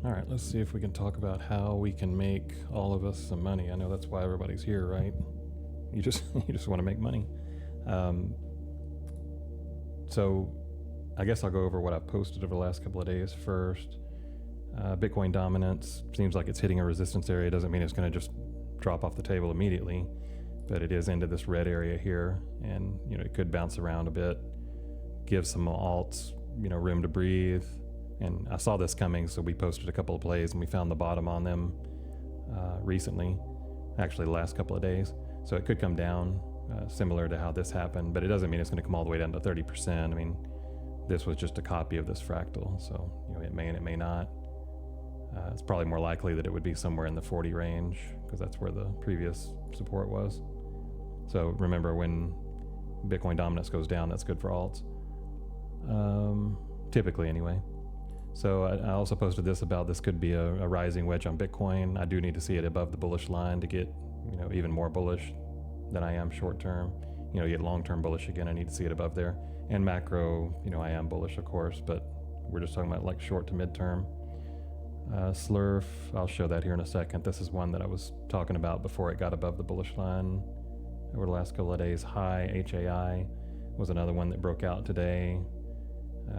All right, let's see if we can talk about how we can make all of us some money. I know that's why everybody's here, right? You just want to make money. So I guess I'll go over what I've posted over the last couple of days first. Bitcoin dominance seems like it's hitting a resistance area. Doesn't mean it's going to just drop off the table immediately, but it is into this red area here, and it could bounce around a bit, give some alts room to breathe. And I saw this coming, so we posted a couple of plays and we found the bottom on them recently, actually the last couple of days. So it could come down similar to how this happened, but it doesn't mean it's going to come all the way down to 30%. I mean, this was just a copy of this fractal, so it may and it may not. It's probably more likely that it would be somewhere in the 40 range, because that's where the previous support was. So remember, when Bitcoin dominance goes down, that's good for alts. Typically anyway. So I also posted this about this could be a rising wedge on Bitcoin. I do need to see it above the bullish line to get even more bullish than I am short term. Get long-term bullish again, I need to see it above there. And macro, I am bullish, of course, but we're just talking about like short to mid-term. SLERF, I'll show that here in a second. This is one that I was talking about before it got above the bullish line over the last couple of days. HOICHI was another one that broke out today.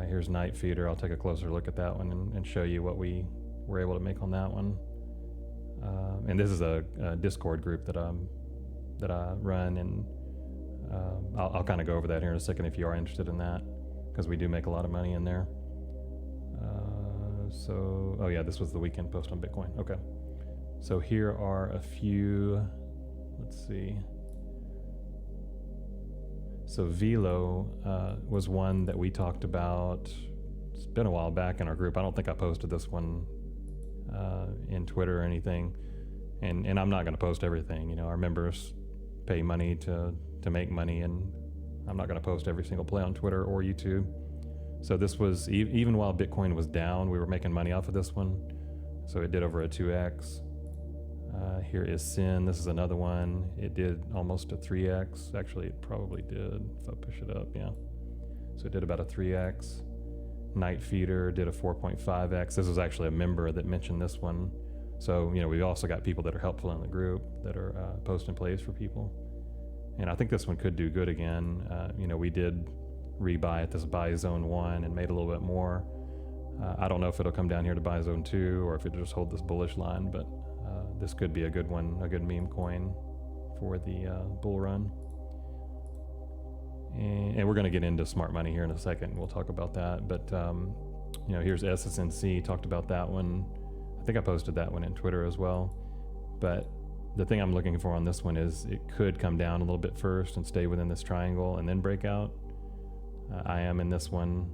Here's NITEFEEDER. I'll take a closer look at that one and show you what we were able to make on that one. And this is a Discord group that I run, and I'll kind of go over that here in a second if you are interested in that, because we do make a lot of money in there. Oh yeah, this was the weekend post on Bitcoin. Okay, so here are a few. Let's see. So VELO was one that we talked about. It's been a while back in our group. I don't think I posted this one in Twitter or anything. And I'm not going to post everything. Our members pay money to make money, and I'm not going to post every single play on Twitter or YouTube. So this was, even while Bitcoin was down, we were making money off of this one. So it did over a 2x. Here is SYN. This is another one. It did almost a 3x. Actually, it probably did, if I push it up, yeah. So it did about a 3x. NITEFEEDER did a 4.5x. This was actually a member that mentioned this one. So, we've also got people that are helpful in the group that are posting plays for people. And I think this one could do good again. We did rebuy at this buy zone 1 and made a little bit more. I don't know if it'll come down here to buy zone 2 or if it'll just hold this bullish line, but this could be a good one, a good meme coin for the bull run. And we're going to get into smart money here in a second. We'll talk about that. But, here's SSNC, talked about that one. I think I posted that one in Twitter as well. But the thing I'm looking for on this one is it could come down a little bit first and stay within this triangle and then break out. I am in this one,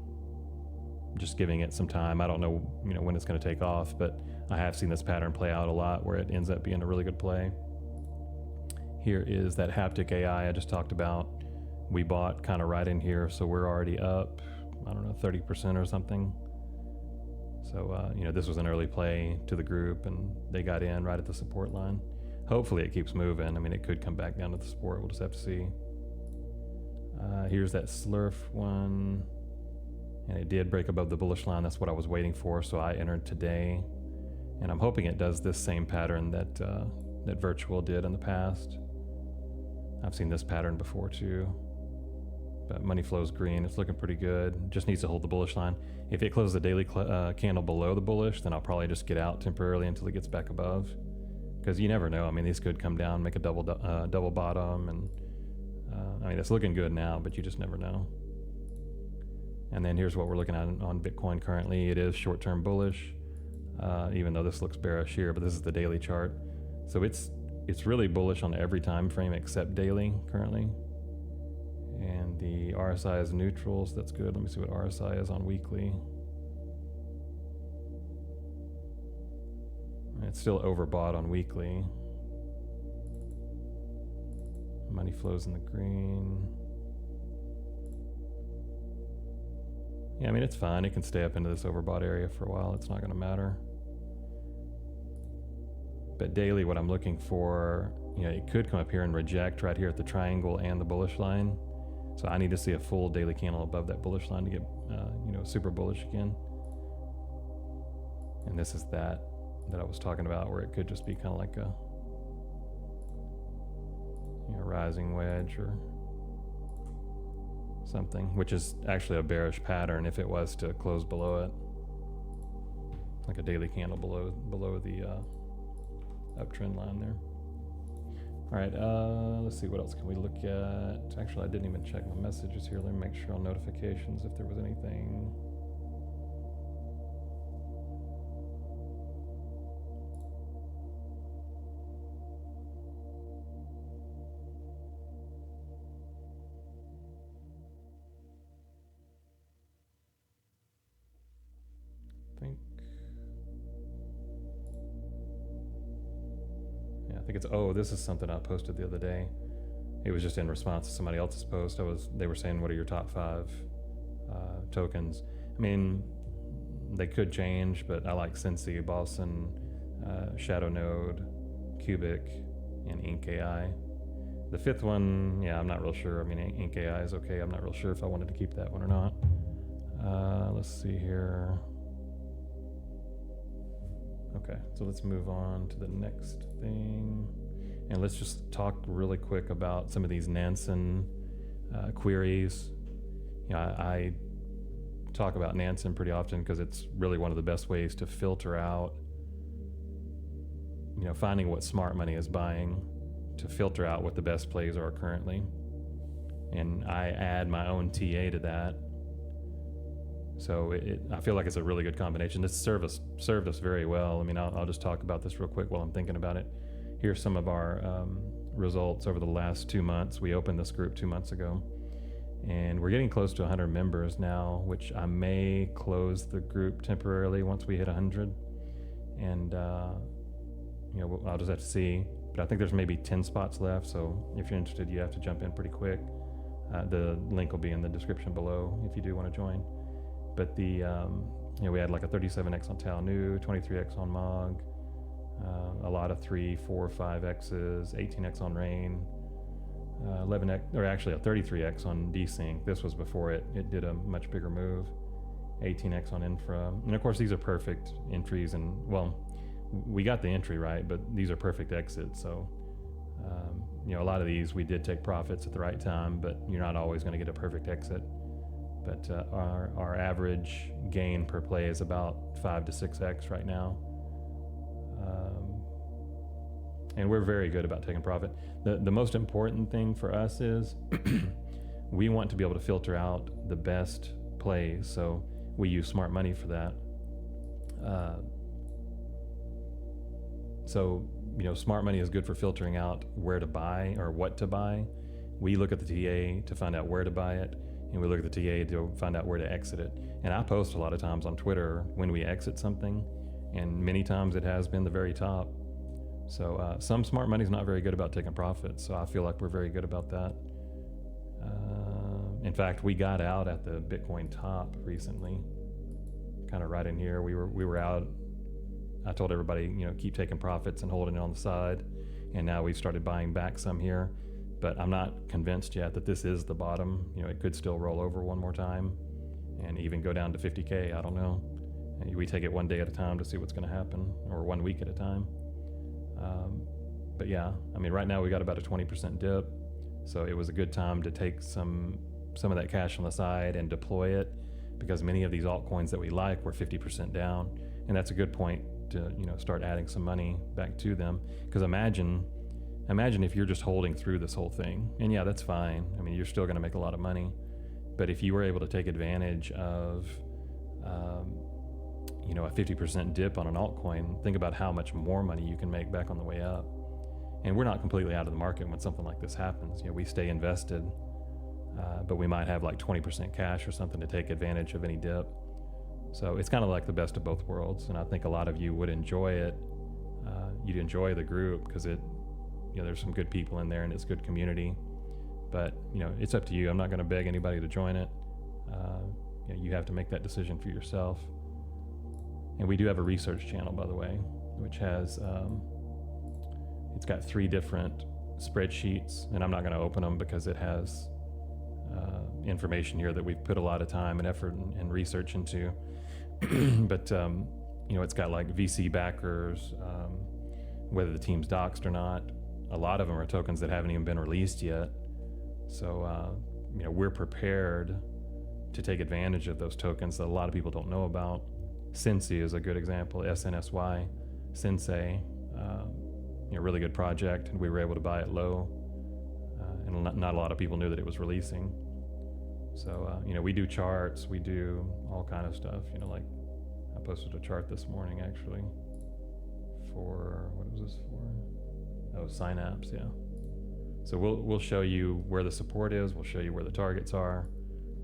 just giving it some time. I don't know, when it's going to take off, but I have seen this pattern play out a lot where it ends up being a really good play. Here is that haptic AI I just talked about. We bought kind of right in here, so we're already up, I don't know, 30% or something. So, this was an early play to the group, and they got in right at the support line. Hopefully it keeps moving. I mean, it could come back down to the support. We'll just have to see. Here's that SLERF one, and it did break above the bullish line. That's what I was waiting for, so I entered today, and I'm hoping it does this same pattern that that Virtual did in the past. I've seen this pattern before too, but money flows green. It's looking pretty good. Just needs to hold the bullish line. If it closes the daily candle below the bullish, then I'll probably just get out temporarily until it gets back above, because you never know. I mean, these could come down, make a double bottom, and I mean, it's looking good now, but you just never know. And then here's what we're looking at on Bitcoin currently. It is short-term bullish, even though this looks bearish here, but this is the daily chart. So it's really bullish on every time frame except daily currently. And the RSI is neutral, so that's good. Let me see what RSI is on weekly. It's still overbought on weekly. Money flows in the green. Yeah, I mean, it's fine. It can stay up into this overbought area for a while. It's not going to matter. But daily, what I'm looking for, it could come up here and reject right here at the triangle and the bullish line. So I need to see a full daily candle above that bullish line to get, super bullish again. And this is that I was talking about, where it could just be kind of like a rising wedge or something, which is actually a bearish pattern if it was to close below it, like a daily candle below the uptrend line there. All right, let's see, what else can we look at? Actually, I didn't even check my messages here. Let me make sure on notifications if there was anything. I think it's, oh, this is something I posted the other day. It was just in response to somebody else's post. They were saying, what are your top 5 tokens? I mean, they could change, but I like Cincy, Boston, Shadow Node, Cubic, and Ink AI. The 5th one, yeah, I'm not real sure. I mean, Ink AI is okay. I'm not real sure if I wanted to keep that one or not. Let's see here. Okay, so let's move on to the next thing. And let's just talk really quick about some of these Nansen queries. I talk about Nansen pretty often because it's really one of the best ways to filter out, finding what smart money is buying, to filter out what the best plays are currently. And I add my own TA to that. So I feel like it's a really good combination. This served us very well. I mean, I'll just talk about this real quick while I'm thinking about it. Here's some of our results over the last 2 months. We opened this group 2 months ago, and we're getting close to 100 members now, which I may close the group temporarily once we hit 100. And I'll just have to see. But I think there's maybe 10 spots left. So if you're interested, you have to jump in pretty quick. The link will be in the description below if you do want to join. But we had like a 37x on Tau Nu, 23x on Mog, a lot of 3, 4, 5x's, 18x on Rain, 11x, or actually a 33x on Desync. This was before it did a much bigger move. 18x on Infra, and of course these are perfect entries. And well, we got the entry right, but these are perfect exits. So a lot of these we did take profits at the right time, but you're not always going to get a perfect exit. But our average gain per play is about 5 to 6x right now. And we're very good about taking profit. The most important thing for us is we want to be able to filter out the best plays. So we use smart money for that. Smart money is good for filtering out where to buy or what to buy. We look at the TA to find out where to buy it, and we look at the TA to find out where to exit it. And I post a lot of times on Twitter when we exit something, and many times it has been the very top. So some smart money is not very good about taking profits, so I feel like we're very good about that. In fact, we got out at the Bitcoin top recently, kind of right in here. We were out. I told everybody, keep taking profits and holding it on the side, and now we've started buying back some here. But I'm not convinced yet that this is the bottom. It could still roll over one more time and even go down to 50K. I don't know. We take it one day at a time to see what's going to happen, or 1 week at a time. But yeah, I mean, right now we got about a 20% dip. So it was a good time to take some of that cash on the side and deploy it, because many of these altcoins that we like were 50% down. And that's a good point to, start adding some money back to them. Because imagine if you're just holding through this whole thing, and yeah, that's fine. I mean, you're still going to make a lot of money. But if you were able to take advantage of, a 50% dip on an altcoin, think about how much more money you can make back on the way up. And we're not completely out of the market when something like this happens. We stay invested, but we might have like 20% cash or something to take advantage of any dip. So it's kind of like the best of both worlds. And I think a lot of you would enjoy it. You'd enjoy the group because there's some good people in there and it's good community. But it's up to you. I'm not going to beg anybody to join it. You have to make that decision for yourself. And we do have a research channel, by the way, which has it's got 3 different spreadsheets, and I'm not going to open them because it has information here that we've put a lot of time and effort and research into. But it's got like VC backers, whether the team's doxed or not. A lot of them are tokens that haven't even been released yet. So, we're prepared to take advantage of those tokens that a lot of people don't know about. SYNC is a good example, SNSY, Sensei, really good project, and we were able to buy it low, and not a lot of people knew that it was releasing. So, we do charts, we do all kind of stuff, like I posted a chart this morning actually for, what was this for? Oh, Synapse, yeah. So we'll show you where the support is, we'll show you where the targets are,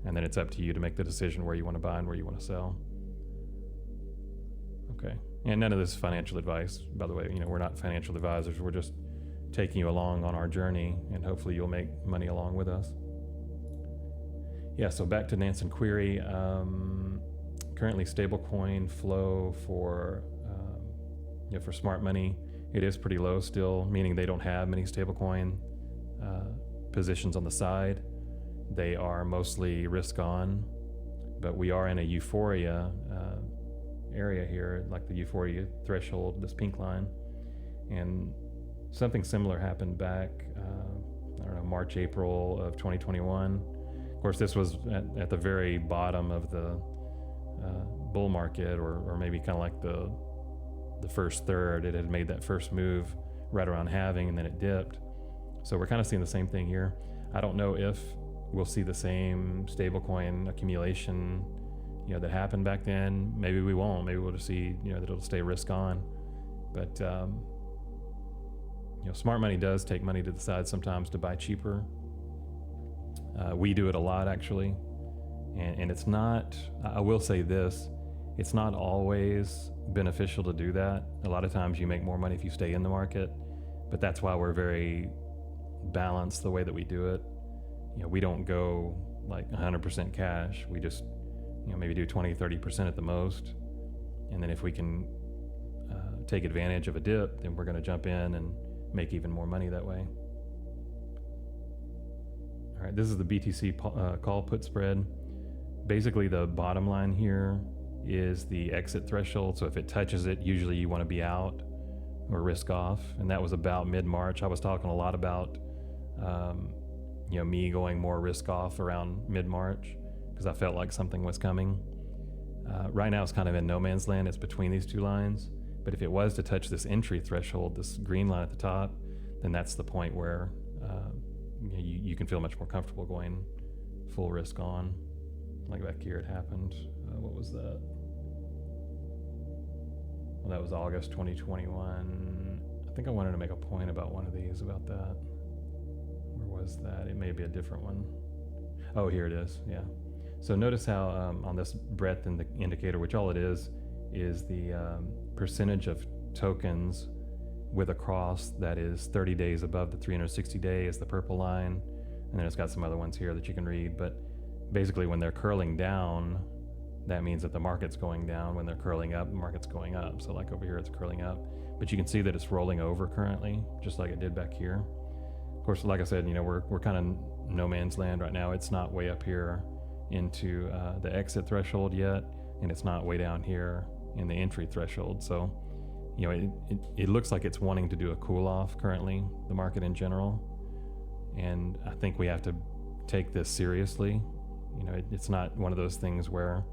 and then it's up to you to make the decision where you want to buy and where you want to sell. Okay, and none of this is financial advice, by the way. We're not financial advisors, we're just taking you along on our journey, and hopefully you'll make money along with us. Yeah, so back to Nansen query. Currently stablecoin flow for smart money, it is pretty low still, meaning they don't have many stablecoin positions on the side. They are mostly risk on, but we are in a euphoria area here, like the euphoria threshold, this pink line. And something similar happened back, March, April of 2021. Of course, this was at the very bottom of the bull market, or maybe kind of like the first third. It had made that first move right around halving, and then it dipped. So we're kind of seeing the same thing here. I don't know if we'll see the same stablecoin accumulation, that happened back then. Maybe we won't. Maybe we'll just see, that it'll stay risk on. But smart money does take money to the side sometimes to buy cheaper. We do it a lot actually, and it's not. I will say this: it's not always beneficial to do that. A lot of times you make more money if you stay in the market, but that's why we're very balanced the way that we do it. We don't go like 100% cash. We just, maybe do 20-30% at the most. And then if we can take advantage of a dip, then we're going to jump in and make even more money that way. All right, this is the BTC call put spread. Basically, the bottom line here is the exit threshold. So if it touches it, usually you want to be out or risk off. And that was about mid-March. I was talking a lot about me going more risk off around mid-March because I felt like something was coming. Right now it's kind of in no man's land. It's between these two lines. But if it was to touch this entry threshold, this green line at the top, then that's the point where you can feel much more comfortable going full risk on. Like back here it happened. What was that? Well, that was August 2021. I think I wanted to make a point about one of these, about that. Where was that? It may be a different one. Oh, here it is, yeah. So notice how on this breadth in the indicator, which all it is the percentage of tokens with a cross that is 30 days above the 360 day is the purple line. And then it's got some other ones here that you can read. But basically when they're curling down, that means that the market's going down. When they're curling up, the market's going up. So like over here, it's curling up. But you can see that it's rolling over currently, just like it did back here. Of course, like I said, we're kind of no man's land right now. It's not way up here into the exit threshold yet, and it's not way down here in the entry threshold. So, it looks like it's wanting to do a cool off currently, the market in general. And I think we have to take this seriously. It's not one of those things where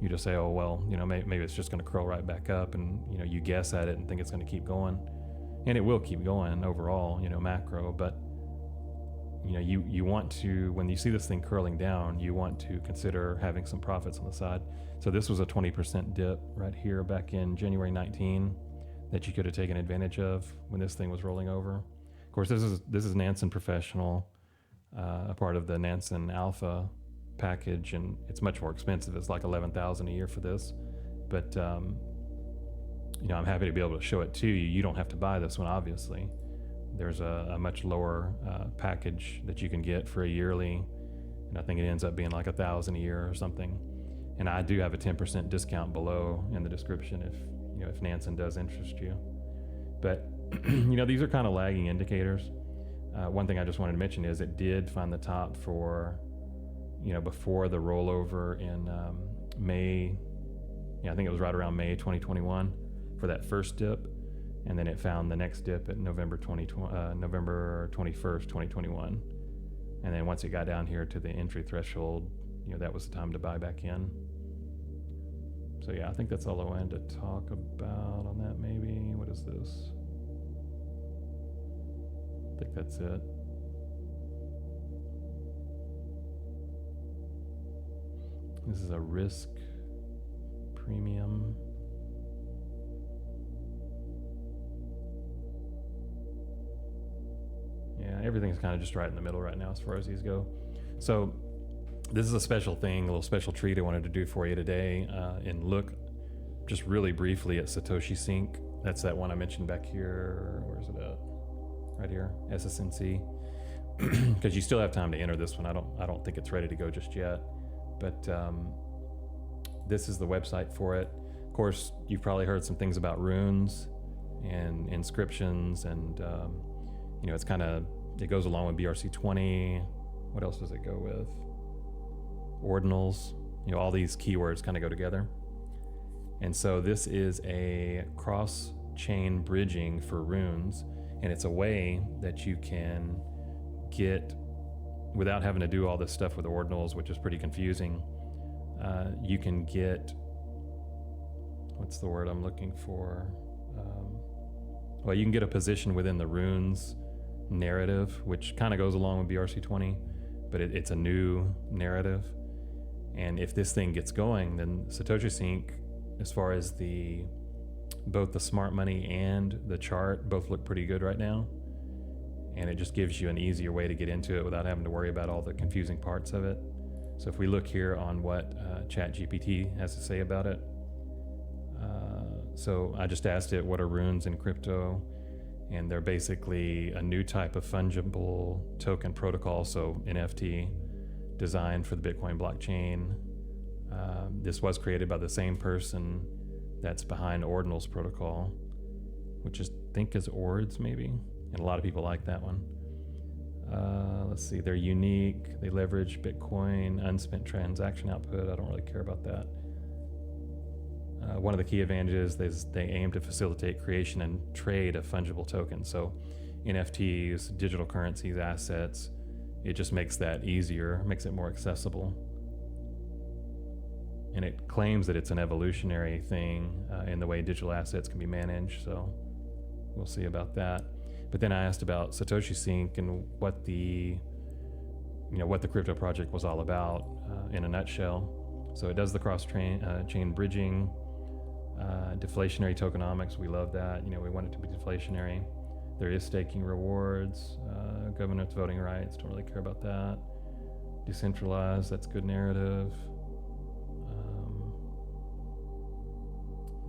you just say, oh, well, maybe it's just going to curl right back up, and, you guess at it and think it's going to keep going. And it will keep going overall, macro, but you want to, when you see this thing curling down, you want to consider having some profits on the side. So this was a 20% dip right here back in January 19 that you could have taken advantage of when this thing was rolling over. Of course, this is Nansen Professional, a part of the Nansen Alpha package, and it's much more expensive. It's like $11,000 a year for this, but I'm happy to be able to show it to you. You don't have to buy this one, obviously. There's a much lower package that you can get for a yearly, and I think it ends up being like $1,000 a year or something. And I do have a 10% discount below in the description if Nansen does interest you. But these are kind of lagging indicators. One thing I just wanted to mention is it did find the top for before the rollover in May Yeah, I think it was right around May 2021 for that first dip, and then it found the next dip at November 21st, 2021. And then once it got down here to the entry threshold, that was the time to buy back in. So yeah, I think that's all I wanted to talk about on that. Maybe, what is this? I think that's it. This is a risk premium. Yeah, everything's kind of just right in the middle right now as far as these go. So this is a special thing, a little special treat I wanted to do for you today, and look just really briefly at SatoshiSync. That's that one I mentioned back here. Where's it at? Right here, SSNC. Because you still have time to enter this one. I don't think it's ready to go just yet. But this is the website for it. Of course, you've probably heard some things about runes and inscriptions, and it's it goes along with BRC20. What else does it go with? Ordinals. All these keywords kind of go together. And so this is a cross-chain bridging for runes, and it's a way that you can get, without having to do all this stuff with ordinals, which is pretty confusing, you can get, what's the word I'm looking for? Well, you can get a position within the runes narrative, which kind of goes along with BRC20, but it's a new narrative. And if this thing gets going, then SatoshiSync, as far as both the smart money and the chart, both look pretty good right now. And it just gives you an easier way to get into it without having to worry about all the confusing parts of it. So if we look here on what ChatGPT has to say about it. So I just asked it, what are runes in crypto? And they're basically a new type of fungible token protocol, so NFT, designed for the Bitcoin blockchain. This was created by the same person that's behind Ordinals protocol, which I think is Ords maybe, and a lot of people like that one. Let's see, they're unique. They leverage Bitcoin unspent transaction output. I don't really care about that. One of the key advantages is they aim to facilitate creation and trade of fungible tokens. So NFTs, digital currencies, assets, it just makes that easier, makes it more accessible. And it claims that it's an evolutionary thing in the way digital assets can be managed. So we'll see about that. But then I asked about SatoshiSync and what the crypto project was all about in a nutshell. So it does the cross-chain bridging, deflationary tokenomics. We love that. We want it to be deflationary. There is staking rewards, governance voting rights. Don't really care about that. Decentralized. That's good narrative.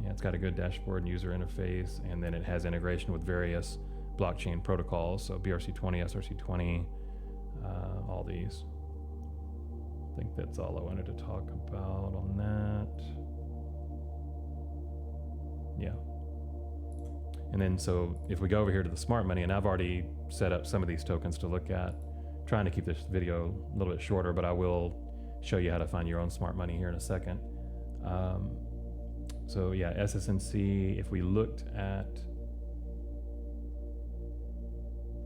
It's got a good dashboard and user interface, and then it has integration with various blockchain protocols. So BRC20, SRC20, all these. I think that's all I wanted to talk about on that. Yeah. And then so if we go over here to the smart money, and I've already set up some of these tokens to look at, trying to keep this video a little bit shorter, but I will show you how to find your own smart money here in a second. So yeah, SSNC, if we looked at,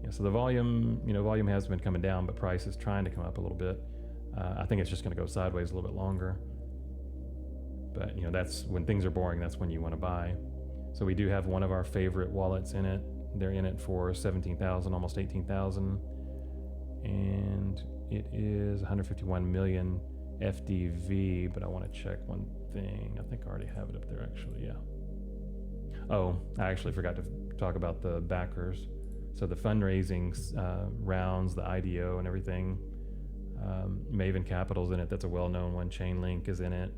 so the volume, volume has been coming down, but price is trying to come up a little bit. I think it's just going to go sideways a little bit longer. But that's when things are boring, that's when you want to buy. So we do have one of our favorite wallets in it. They're in it for 17,000, almost 18,000. And it is 151 million FDV, but I want to check one thing. I think I already have it up there actually, yeah. Oh, I actually forgot to talk about the backers. So the fundraising rounds, the IDO and everything, Maven Capital's in it, that's a well-known one. Chainlink is in it.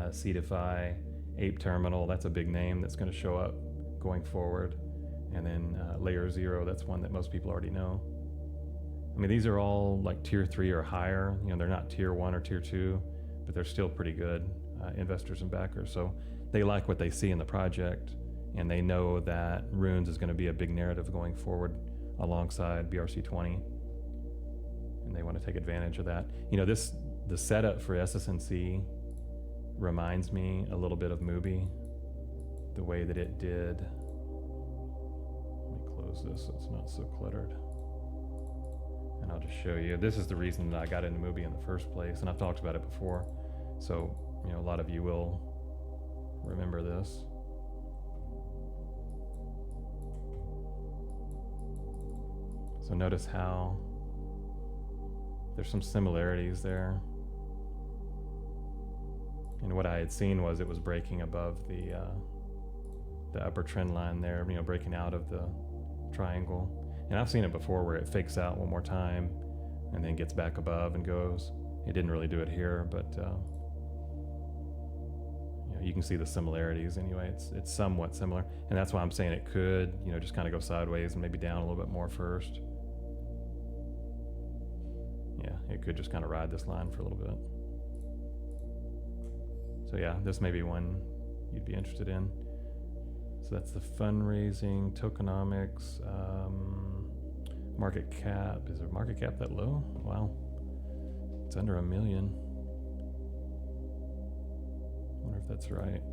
Seedify, Ape Terminal, that's a big name that's going to show up going forward. And then Layer Zero, that's one that most people already know. I mean, these are all like tier 3 or higher. They're not tier 1 or tier 2, but they're still pretty good investors and backers. So they like what they see in the project, and they know that Runes is going to be a big narrative going forward alongside BRC20, and they want to take advantage of that. The setup for SSNC reminds me a little bit of Mubi, the way that it did. Let me close this so it's not so cluttered. And I'll just show you. This is the reason that I got into Mubi in the first place, and I've talked about it before. So, you know, a lot of you will remember this. So notice how there's some similarities there. And what I had seen was it was breaking above the upper trend line there, you know, breaking out of the triangle. And I've seen it before where it fakes out one more time and then gets back above and goes. It didn't really do it here, but you know, you can see the similarities anyway. It's somewhat similar, and that's why I'm saying it could, you know, just kind of go sideways and maybe down a little bit more first. Yeah, it could just kind of ride this line for a little bit. So yeah, this may be one you'd be interested in. So that's the fundraising, tokenomics, market cap. Is there market cap that low? Wow, it's under 1 million. I wonder if that's right.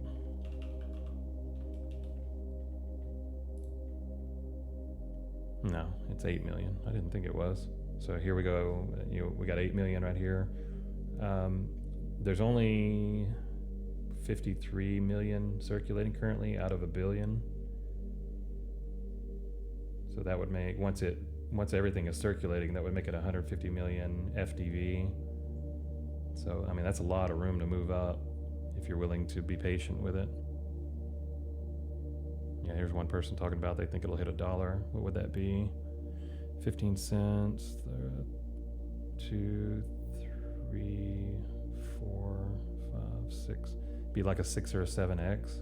No, it's 8 million. I didn't think it was. So here we go. You know, we got 8 million right here. There's only 53 million circulating currently out of 1 billion. So that would make, once everything is circulating, that would make it 150 million FDV. So I mean, that's a lot of room to move up if you're willing to be patient with it. Yeah, here's one person talking about they think it'll hit $1. What would that be? 15 cents, 2, 3, 4, 5, 6. Be like a 6 or a 7x.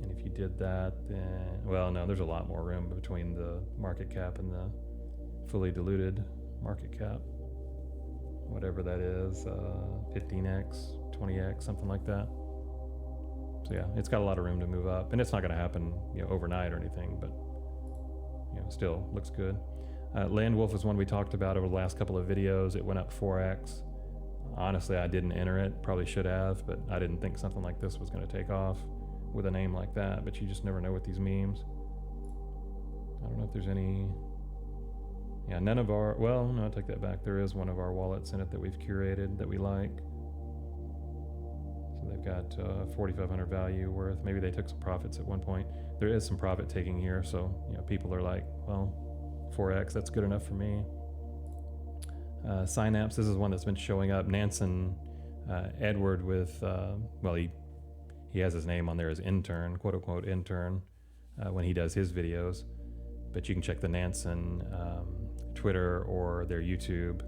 And if you did that, then, well, no, there's a lot more room between the market cap and the fully diluted market cap. Whatever that is, 15x, 20x, something like that. So yeah, it's got a lot of room to move up, and it's not going to happen, you know, overnight or anything, but you know, still looks good. Landwolf is one we talked about over the last couple of videos. It went up 4x. Honestly, I didn't enter it. Probably should have, but I didn't think something like this was going to take off with a name like that. But you just never know with these memes. I don't know if there's any. Yeah, none of our. Well, no, I take that back. There is one of our wallets in it that we've curated that we like. So they've got 4,500 value worth. Maybe they took some profits at one point. There is some profit taking here, so you know, people are like, well, 4x, that's good enough for me. Synapse, this is one that's been showing up. Nansen Edward with, well, he has his name on there as intern, quote unquote intern, when he does his videos. But you can check the Nansen Twitter or their YouTube,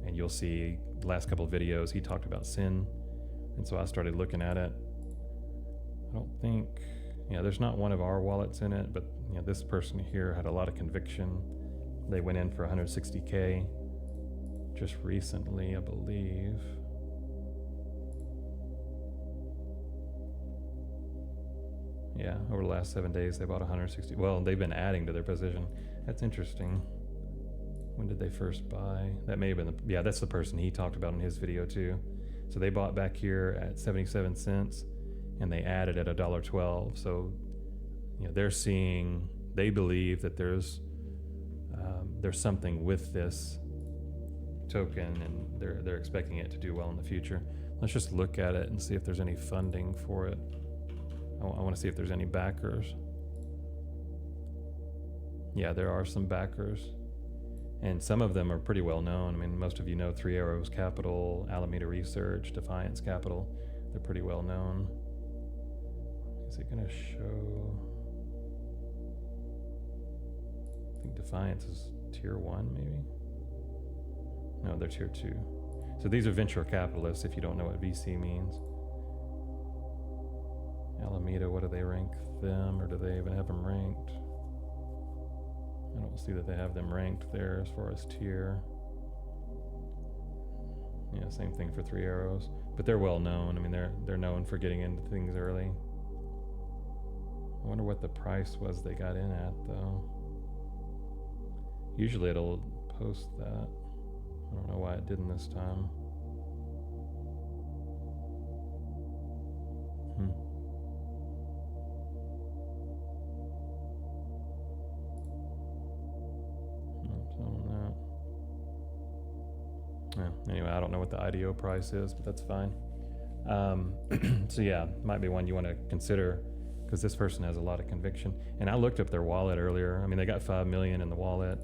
and you'll see the last couple of videos he talked about SYN. And so I started looking at it. I don't think, yeah, there's not one of our wallets in it, but you know, this person here had a lot of conviction. They went in for 160K just recently, I believe. Yeah, over the last 7 days, they bought 160. Well, they've been adding to their position. That's interesting. When did they first buy? That may have been yeah, that's the person he talked about in his video too. So they bought back here at 77 cents and they added at $1.12. So, you know, they're seeing, they believe that there's something with this token, and they're expecting it to do well in the future. Let's just look at it and see if there's any funding for it. I want to see if there's any backers. Yeah, there are some backers, and some of them are pretty well known. I mean, most of you know Three Arrows Capital, Alameda Research, Defiance Capital. They're pretty well known. Is it going to show? I think Defiance is tier 1, maybe? No, they're tier 2. So these are venture capitalists, if you don't know what VC means. Alameda, what do they rank them, or do they even have them ranked? I don't see that they have them ranked there as far as tier. Yeah, same thing for Three Arrows, but they're well known. I mean, they're known for getting into things early. I wonder what the price was they got in at, though. Usually it'll post that. I don't know why it didn't this time. Anyway, I don't know what the IDO price is, but that's fine. So yeah, might be one you want to consider, because this person has a lot of conviction. And I looked up their wallet earlier. I mean, they got 5 million in the wallet.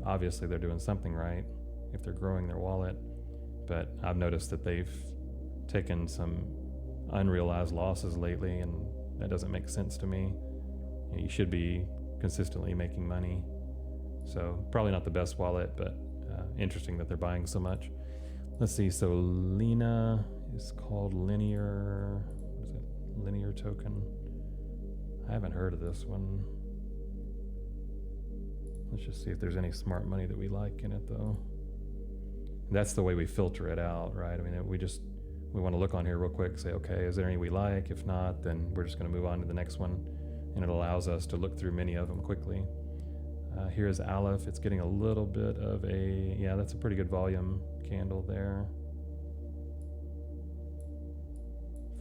Obviously they're doing something right if they're growing their wallet, but I've noticed that they've taken some unrealized losses lately, and that doesn't make sense to me. You know, you should be consistently making money. So probably not the best wallet, but interesting that they're buying so much. Let's see, so LINA is called linear, what is it? Linear token. I haven't heard of this one. Let's just see if there's any smart money that we like in it though. That's the way we filter it out, right? I mean, we want to look on here real quick, say, okay, is there any we like? If not, then we're just going to move on to the next one. And it allows us to look through many of them quickly. Here's ALEPH. It's getting a little bit of a, yeah, that's a pretty good volume candle there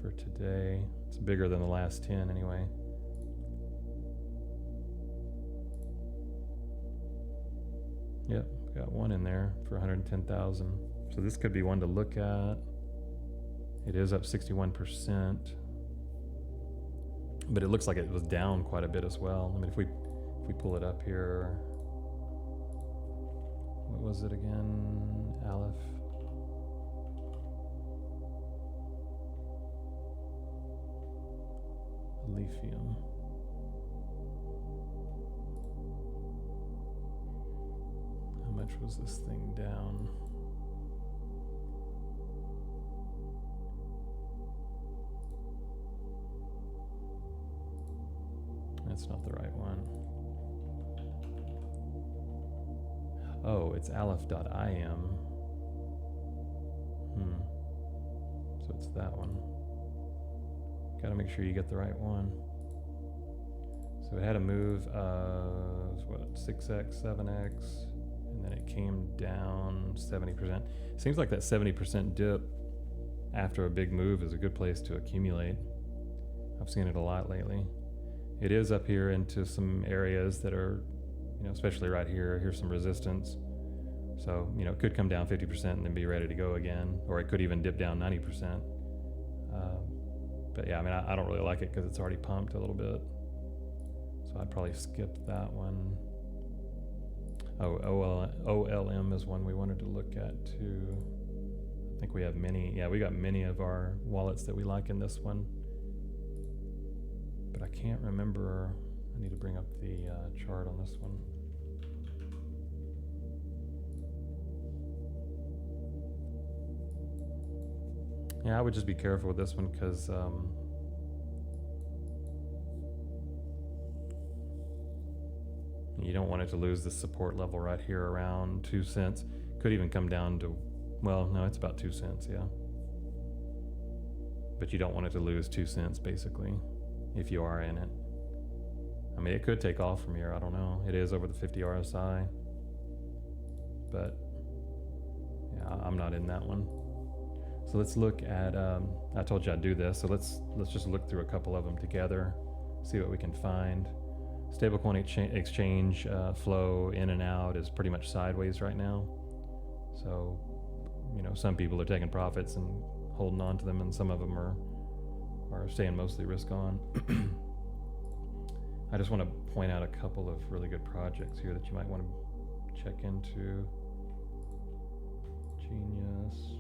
for today. It's bigger than the last 10 anyway. Yep, got one in there for 110,000. So this could be one to look at. It is up 61%, but it looks like it was down quite a bit as well. I mean, if we pull it up here, what was it again? ALEPH. Lithium. How much was this thing down? That's not the right one. Oh, it's aleph.im. So it's that one. Gotta make sure you get the right one. So it had a move of, what, 6x, 7x, and then it came down 70%. Seems like that 70% dip after a big move is a good place to accumulate. I've seen it a lot lately. It is up here into some areas that are, you know, especially right here, here's some resistance. So, you know, it could come down 50% and then be ready to go again, or it could even dip down 90%. But yeah, I mean, I don't really like it because it's already pumped a little bit. So I'd probably skip that one. Oh, OLM is one we wanted to look at too. I think we have many, yeah, we got many of our wallets that we like in this one. But I can't remember, I need to bring up the chart on this one. Yeah, I would just be careful with this one because you don't want it to lose the support level right here around 2 cents. Could even come down to, well, no, it's about 2 cents, yeah. But you don't want it to lose 2 cents basically if you are in it. I mean, it could take off from here, I don't know. It is over the 50 RSI, but yeah, I'm not in that one. So let's look at, I told you I'd do this, so let's just look through a couple of them together, see what we can find. Stablecoin exchange flow in and out is pretty much sideways right now. So, you know, some people are taking profits and holding on to them, and some of them are staying mostly risk on. I just want to point out a couple of really good projects here that you might want to check into. GNUS.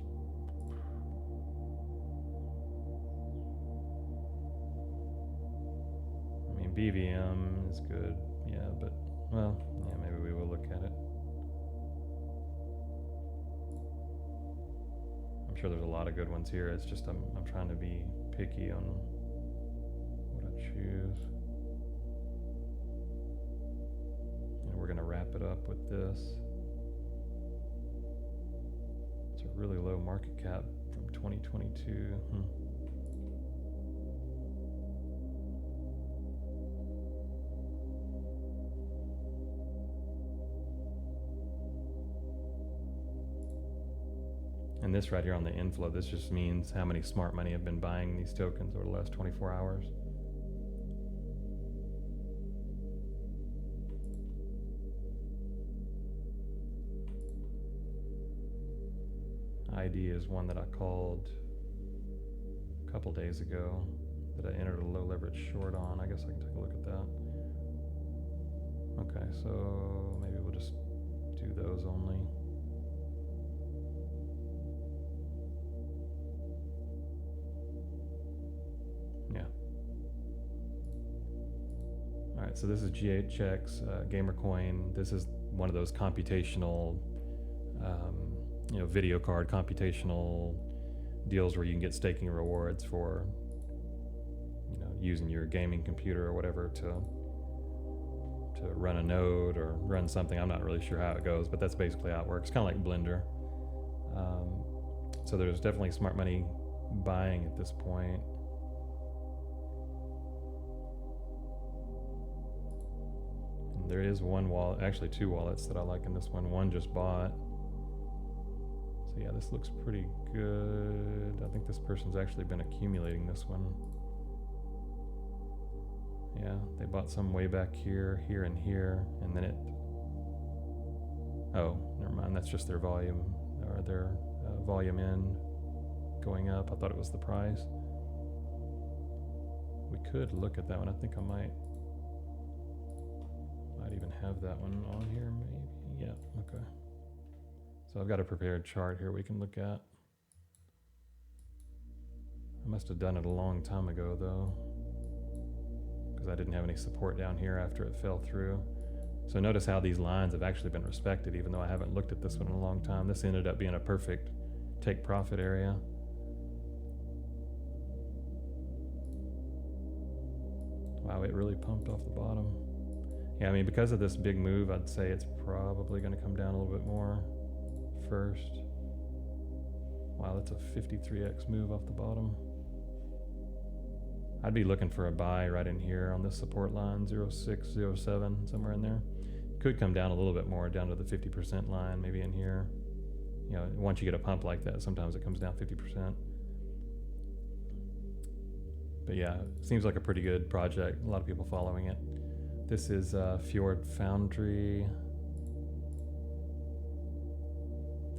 I mean, BVM is good, yeah, but, well, yeah, maybe we will look at it. I'm sure there's a lot of good ones here. It's just I'm trying to be picky on what I choose. And we're gonna wrap it up with this. It's a really low market cap from 2022. And this right here on the inflow, this just means how many smart money have been buying these tokens over the last 24 hours. ID is one that I called a couple days ago that I entered a low leverage short on. I guess I can take a look at that. Okay, so maybe we'll just do those only. Yeah. All right, so this is GHX Gamercoin. This is one of those computational, video card computational deals where you can get staking rewards for, using your gaming computer or whatever to run a node or run something. I'm not really sure how it goes, but that's basically how it works. Kind of like Blender. So there's definitely smart money buying at this point. And there is one wallet, actually two wallets that I like in this one. One just bought. So yeah, this looks pretty good. I think this person's actually been accumulating this one. Yeah, they bought some way back here, here, and here, and then it... Oh, never mind, that's just their volume, or their volume in going up. I thought it was the price. We could look at that one. I think I might even have that one on here, maybe. Yeah, okay. So I've got a prepared chart here we can look at. I must have done it a long time ago, though, because I didn't have any support down here after it fell through. So notice how these lines have actually been respected, even though I haven't looked at this one in a long time. This ended up being a perfect take profit area. Wow, it really pumped off the bottom. Yeah, I mean, because of this big move, I'd say it's probably going to come down a little bit more first. Wow, that's a 53x move off the bottom. I'd be looking for a buy right in here on this support line, 06, 07, somewhere in there. Could come down a little bit more, down to the 50% line, maybe in here. Once you get a pump like that, sometimes it comes down 50%. But yeah, it seems like a pretty good project. A lot of people following it. This is Fjord Foundry.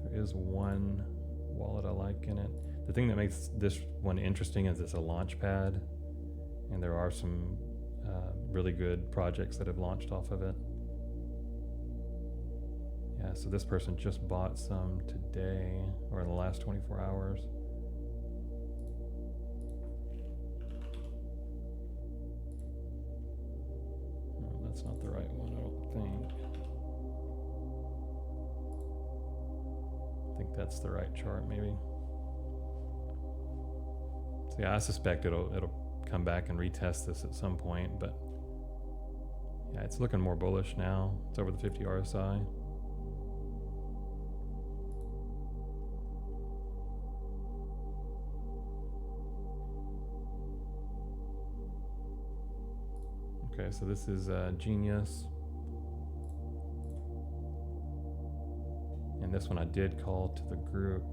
There is one wallet I like in it. The thing that makes this one interesting is it's a launch pad, and there are some really good projects that have launched off of it. Yeah, so this person just bought some today, or in the last 24 hours. No, that's not the right one, I don't think. I think that's the right chart, maybe. So yeah, I suspect it'll come back and retest this at some point, but yeah, it's looking more bullish now. It's over the 50 RSI. Okay, so this is GNUS. And this one I did call to the group,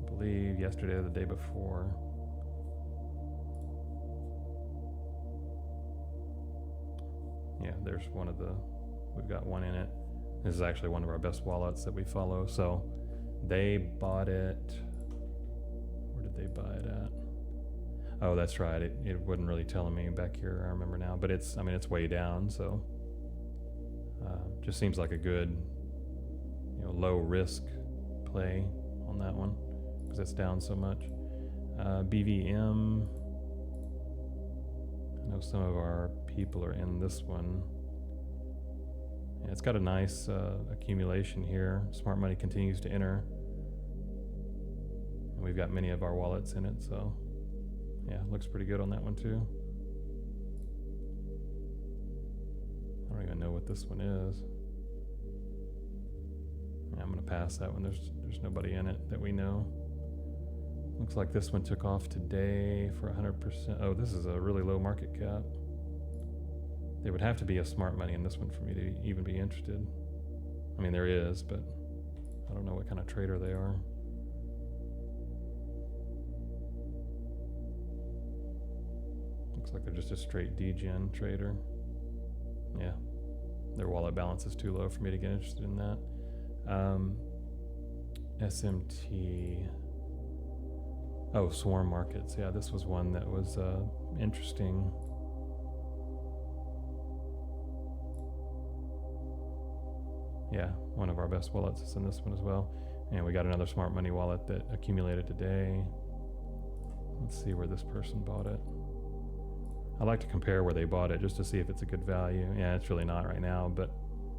I believe yesterday or the day before. Yeah, there's one of the, we've got one in it. This is actually one of our best wallets that we follow. So they bought it, where did they buy it at? Oh, that's right. It wasn't really telling me back here. I remember now, but it's way down. So just seems like a good, low risk play on that one because it's down so much. BVM. I know some of our people are in this one. Yeah, it's got a nice accumulation here. Smart money continues to enter. And we've got many of our wallets in it, so yeah, looks pretty good on that one too. I don't even know what this one is. Yeah, I'm gonna pass that one. There's nobody in it that we know. Looks like this one took off today for 100%. Oh, this is a really low market cap. There would have to be a smart money in this one for me to even be interested. I mean, there is, but I don't know what kind of trader they are. Looks like they're just a straight degen trader. Yeah, their wallet balance is too low for me to get interested in that. SMT. Oh, swarm markets. Yeah, this was one that was interesting. Yeah, one of our best wallets is in this one as well. And we got another smart money wallet that accumulated today. Let's see where this person bought it. I like to compare where they bought it just to see if it's a good value. Yeah, it's really not right now, but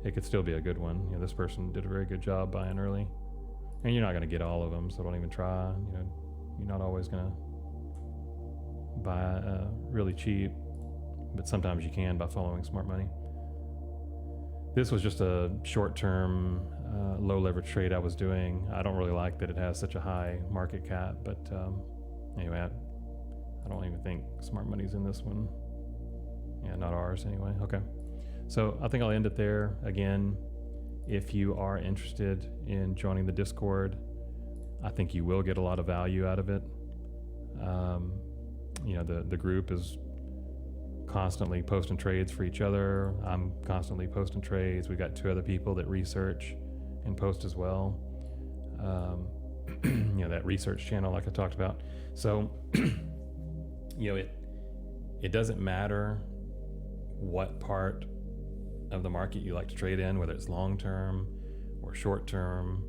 it could still be a good one. You know, this person did a very good job buying early. And you're not going to get all of them, so don't even try. You know, you're not always going to buy really cheap, but sometimes you can by following smart money. This was just a short-term, low leverage trade I was doing. I don't really like that it has such a high market cap, but anyway, I don't even think smart money's in this one. Yeah, not ours anyway. Okay. So I think I'll end it there. Again, if you are interested in joining the Discord, I think you will get a lot of value out of it. You know, the group is constantly posting trades for each other. I'm constantly posting trades. We've got 2 other people that research and post as well. You know, that research channel like I talked about. So, you know, it doesn't matter what part of the market you like to trade in, whether it's long-term or short-term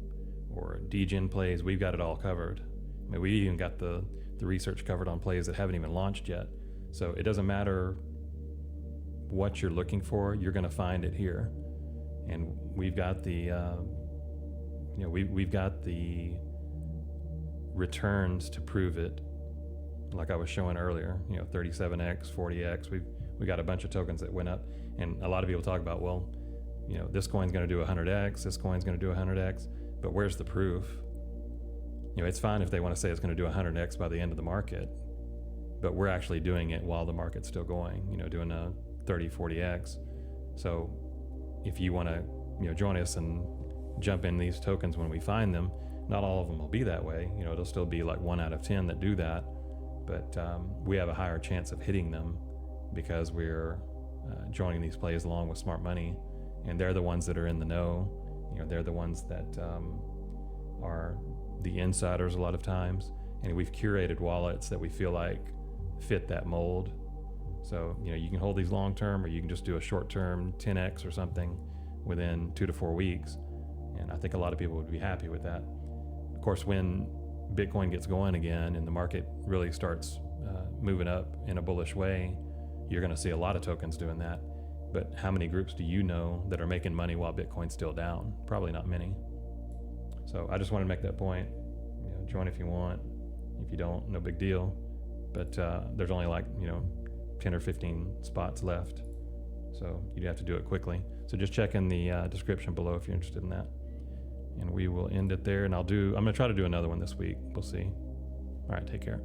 or degen plays. We've got it all covered. I mean, we even got the research covered on plays that haven't even launched yet. So it doesn't matter what you're looking for, you're going to find it here. And we've got the, you know, we've got the returns to prove it. Like I was showing earlier, you know, 37x, 40x. We got a bunch of tokens that went up, and a lot of people talk about, well, you know, this coin's going to do 100x, this coin's going to do 100x, but where's the proof? You know, it's fine if they want to say it's going to do 100x by the end of the market, but we're actually doing it while the market's still going, you know, doing a 30, 40x. So if you want to, you know, join us and jump in these tokens when we find them, not all of them will be that way. You know, it'll still be like 1 out of 10 that do that, but we have a higher chance of hitting them because we're joining these plays along with smart money, and they're the ones that are in the know. You know, they're the ones that are the insiders a lot of times, and we've curated wallets that we feel like fit that mold. So, you know, you can hold these long term, or you can just do a short term 10x or something within 2 to 4 weeks, and I think a lot of people would be happy with that. Of course, when Bitcoin gets going again and the market really starts moving up in a bullish way, you're going to see a lot of tokens doing that. But how many groups do you know that are making money while Bitcoin's still down? Probably not many. So I just want to make that point. You know, join if you want. If you don't, no big deal. But there's only like, you know, 10 or 15 spots left. So you'd have to do it quickly. So just check in the description below if you're interested in that. And we will end it there. And I'm going to try to do another one this week. We'll see. All right, take care.